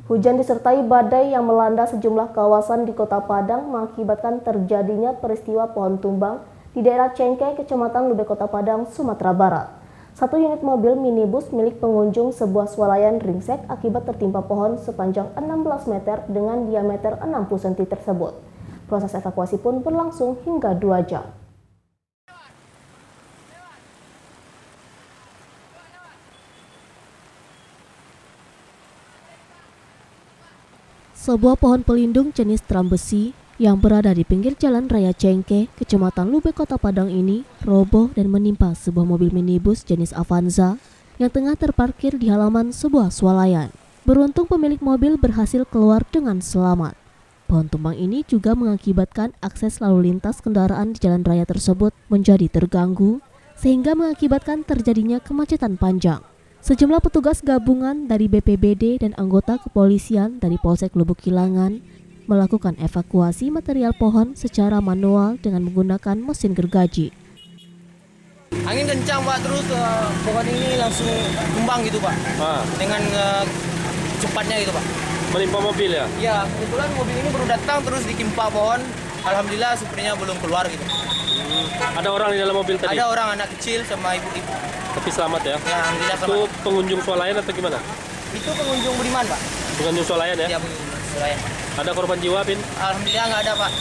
Hujan disertai badai yang melanda sejumlah kawasan di Kota Padang mengakibatkan terjadinya peristiwa pohon tumbang di daerah Cengkeh, Kecamatan Lube, Kota Padang, Sumatera Barat. Satu unit mobil minibus milik pengunjung sebuah swalayan ringsek akibat tertimpa pohon sepanjang 16 meter dengan diameter 60 cm tersebut. Proses evakuasi pun berlangsung hingga 2 jam. Sebuah pohon pelindung jenis trambesi yang berada di pinggir jalan raya Cengkeh, Kecamatan Lube, Kota Padang ini roboh dan menimpa sebuah mobil minibus jenis Avanza yang tengah terparkir di halaman sebuah swalayan. Beruntung pemilik mobil berhasil keluar dengan selamat. Pohon tumbang ini juga mengakibatkan akses lalu lintas kendaraan di jalan raya tersebut menjadi terganggu sehingga mengakibatkan terjadinya kemacetan panjang. Sejumlah petugas gabungan dari BPBD dan anggota kepolisian dari Polsek Lubuk Kilangan melakukan evakuasi material pohon secara manual dengan menggunakan mesin gergaji. Angin kencang Pak, terus pohon ini langsung tumbang gitu Pak, dengan cepatnya gitu Pak. Menimpa mobil ya? Ya, kebetulan mobil ini baru datang terus ditimpa pohon. Alhamdulillah supirnya belum keluar gitu. Ada orang di dalam mobil tadi? Ada orang, anak kecil sama ibu-ibu. Tapi selamat ya? Ya, alhamdulillah selamat. Itu pengunjung swalayan atau gimana? Itu pengunjung Budiman Pak. Pengunjung swalayan ya? Iya, pengunjung swalayan Pak. Ada korban jiwa, Pin? Alhamdulillah nggak ada Pak.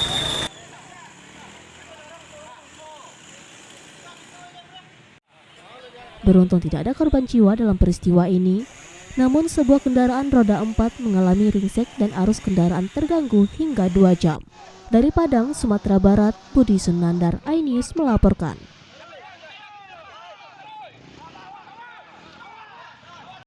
Beruntung tidak ada korban jiwa dalam peristiwa ini, namun sebuah kendaraan roda 4 mengalami ringsek dan arus kendaraan terganggu hingga 2 jam. Dari Padang, Sumatera Barat, Budi Sunandar, iNews melaporkan.